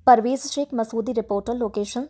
Parvez Sheikh Masoodi, reporter, location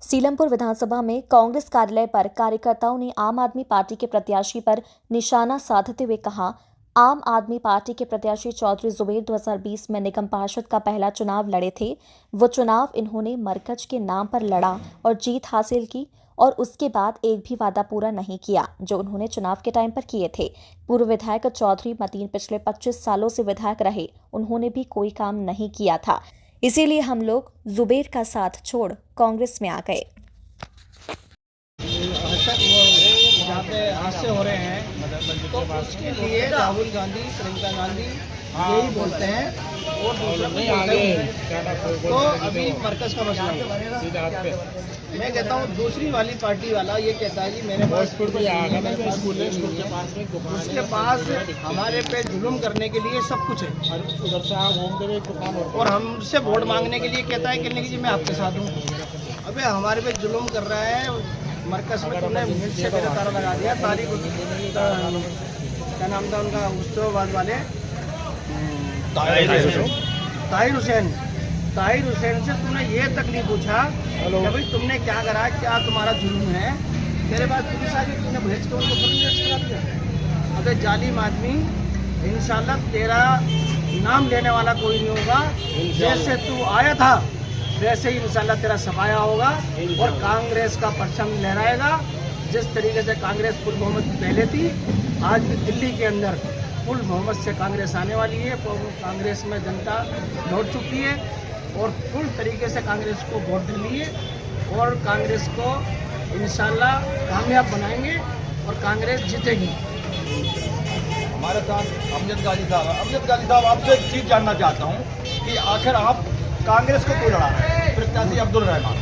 Seelampur विधानसभा में कांग्रेस कार्यालय पर कार्यकर्ताओं ने आम आदमी पार्टी के प्रत्याशी पर निशाना साधते हुए कहा, आम आदमी पार्टी के प्रत्याशी चौधरी जुबेर 2020 में निगम पार्षद का पहला चुनाव लड़े थे। वो चुनाव इन्होंने मरकज के नाम पर लड़ा और जीत हासिल की और उसके बाद एक भी वादा पूरा नहीं किया जो उन्होंने चुनाव के टाइम पर किए थे। पूर्व विधायक चौधरी मतीन पिछले 25 सालों से विधायक रहे, उन्होंने भी कोई काम नहीं किया था, इसीलिए हम लोग जुबेर का साथ छोड़ कांग्रेस में आ गए। जहाँ पे हादसे हो रहे हैं तो उसके लिए राहुल गांधी, प्रियंका गांधी यही बोलते हैं और दूसरा कोई बोलते हैं। तो अभी मरकज का मसला है। मैं कहता हूँ दूसरी वाली पार्टी वाला ये कहता है जी मेरे पास उसके पास हमारे पे जुल्म करने के लिए सब कुछ है और हमसे वोट मांगने के लिए कहता है कि मैं आपके साथ हूँ। अबे हमारे पे जुल्म कर रहा है। मरकज में तुमने मिनट से मेरा तारा लगा दिया। तारीख क्या नाम था उनका, उत्सववाद वाले ताहिर हुसैन से तुमने ये तक नहीं पूछा कि भाई तुमने क्या करा, क्या तुम्हारा जुल्म है। तेरे पास पुलिस आ गई, तुमने भेज के उनको पुलिस करा दिया। अबे जालिम आदमी, इंशाल्लाह तेरा नाम लेने वाला कोई नहीं होगा। जैसे तू आया था वैसे ही इंशाल्लाह तेरा सफाया होगा और कांग्रेस का परचम लहराएगा। जिस तरीके से कांग्रेस फुल बहुमत पहले थी, आज भी दिल्ली के अंदर फुल बहुमत से कांग्रेस आने वाली है। कांग्रेस में जनता लौट चुकी है और फुल तरीके से कांग्रेस को वोट देनी है और कांग्रेस को इंशाल्लाह कामयाब बनाएंगे और कांग्रेस जीतेगी। हमारे साथ अमजद गाजी साहब, आपसे एक चीज़ जानना चाहता हूँ कि आखिर आप कांग्रेस को क्यों लड़ा रहे हैं? प्रत्याशी अब्दुल रहमान,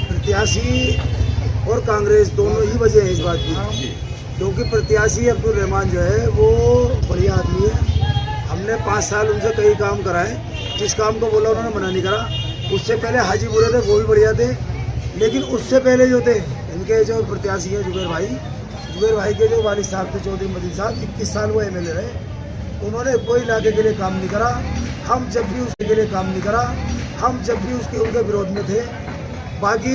प्रत्याशी और कांग्रेस दोनों ही वजह है इस बात की, क्योंकि प्रत्याशी अब्दुल रहमान जो है वो बढ़िया आदमी है। हमने 5 साल उनसे कई काम कराए, जिस काम को बोला उन्होंने मना नहीं करा। उससे पहले हाजी बुरे थे, वो भी बढ़िया थे, लेकिन उससे पहले जो थे इनके जो प्रत्याशी हैं जुबेर भाई के जो वालिद साहब थे चौधरी मतीन साहब, 21 साल वो MLA रहे। उन्होंने कोई इलाके के लिए काम नहीं करा। हम जब भी उसके लिए काम नहीं करा, हम जब भी उनके विरोध में थे। बाकी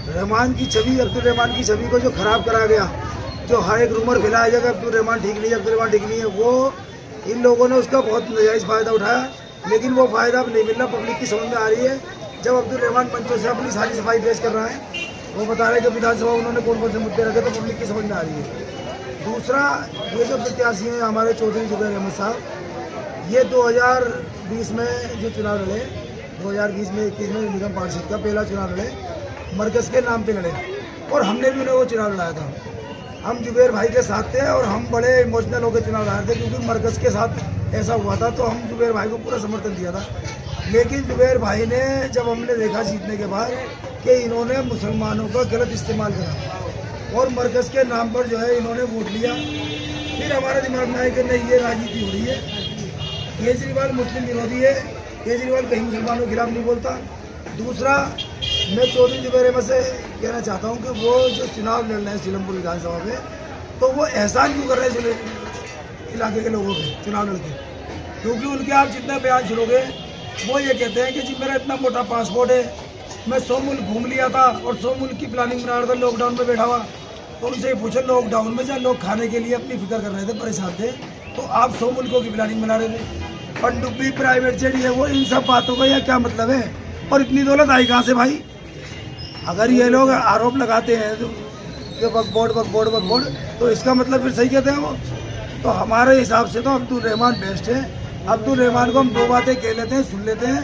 रहमान की छवि, अब्दुल रहमान की छवि को जो खराब करा गया, जो हर एक रूमर फैलाया जाएगा अब्दुल रहमान ठीक नहीं है, वो इन लोगों ने उसका बहुत नाजायज़ फ़ायदा उठाया। लेकिन वो फ़ायदा अब नहीं मिल रहा, पब्लिक की समझ में आ रही है। जब अब्दुल रहमान मंचों से अपनी सारी सफाई पेश कर रहा है, वो बता रहे हैं कि विधानसभा उन्होंने कौन कौन से मुद्दे रखे, तो पब्लिक की समझ में आ रही है। दूसरा, ये जो प्रत्याशी हैं हमारे चौधरी जुबेर अहमद साहब, ये 2020 में जो चुनाव लड़े, 2020 में 21 में निगम पार्षद का पहला चुनाव लड़े, मरकज़ के नाम पे लड़े और हमने भी उन्हें वो चुनाव लड़ाया था। हम जुबेर भाई के साथ थे और हम बड़े इमोशनल होकर चुनाव लड़ा रहे थे, क्योंकि मरकज़ के साथ ऐसा हुआ था तो हम जुबेर भाई को पूरा समर्थन दिया था। लेकिन जुबेर भाई ने, जब हमने देखा जीतने के बाद कि इन्होंने मुसलमानों का गलत इस्तेमाल करा और मरकज़ के नाम पर जो है इन्होंने वोट लिया, फिर हमारे दिमाग में आया कि नहीं, ये राजनीति हो रही है। केजरीवाल मुस्लिम विरोधी है, केजरीवाल कहीं मुसलमानों के खिलाफ नहीं बोलता। दूसरा, मैं चौधरी जुबेर अहमद से कहना चाहता हूँ कि वो जो चुनाव लड़ रहे हैं सीलमपुर विधानसभा में, तो वो एहसान क्यों कर रहे हैं इलाके के लोगों के चुनाव लड़के? क्योंकि उनके आप जितना बयान सुनोगे वो ये कहते हैं कि जी मेरा इतना मोटा पासपोर्ट है, मैं 100 मुल्क घूम लिया था और 100 मुल्क की प्लानिंग बना रहा था, लॉकडाउन में बैठा हुआ। तो उनसे पूछो, लॉकडाउन में जहाँ लोग खाने के लिए अपनी फिक्र कर रहे थे, परेशान थे, तो आप 100 मुल्कों की प्लानिंग बना रहे थे। पनडुब्बी, प्राइवेट जेट, है वो, इन सब बातों का यह क्या मतलब है? और इतनी दौलत आई कहाँ से भाई? अगर ये लोग आरोप लगाते हैं तो वक्फ बोर्ड, तो इसका मतलब फिर सही कहते हैं वो। तो हमारे हिसाब से तो अब्दुल रहमान बेस्ट है। अब्दुल रहमान को हम 2 बातें कह लेते हैं, सुन लेते हैं,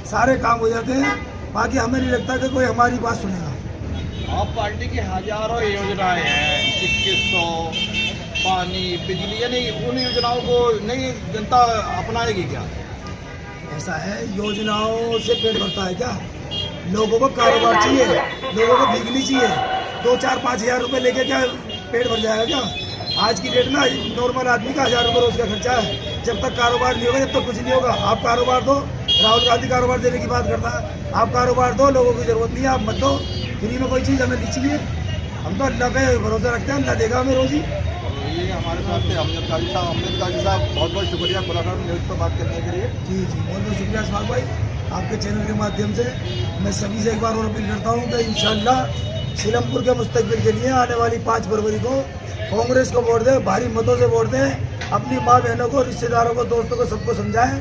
सारे काम हो जाते हैं। बाकी हमें नहीं लगता कि कोई हमारी बात सुनेगा। आप पार्टी की हजारों योजनाएं हैं, 2100 पानी, बिजली, यानी उन योजनाओं को नहीं जनता अपनाएगी क्या? ऐसा है, योजनाओं से पेट भरता है क्या? लोगों को कारोबार चाहिए, लोगों को बिजली चाहिए। 2-4-5 हज़ार रुपये लेके क्या पेट भर जाएगा क्या? आज की डेट में नॉर्मल आदमी का 1000 रुपये रोज का खर्चा है। जब तक कारोबार नहीं होगा, जब तक कुछ नहीं होगा। आप कारोबार दो, राहुल गांधी कारोबार देने की बात करता है, आप कारोबार दो, लोगों की जरूरत नहीं है, आप मत दो। फ्री में कोई चीज़ हमें नहीं चाहिए। हम तो अल्लाह पे भरोसा रखते हैं, अल्लाह देगा हमें रोजी। हमारे साथ थे अमजद गाजी साहब बहुत बहुत शुक्रिया कोलाघाट न्यूज़ पर बात करने के लिए। जी बहुत बहुत शुक्रिया इस्माइल भाई, आपके चैनल के माध्यम से मैं सभी से एक बार और अपील करता हूँ कि इंशाल्लाह सीलमपुर के मुस्तकबिल के लिए आने वाली 5 फरवरी को कांग्रेस को वोट दें, भारी मतों से वोट दें, अपनी माँ बहनों को, रिश्तेदारों को, दोस्तों को, सबको समझाएं,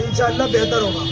इंशाल्लाह बेहतर होगा।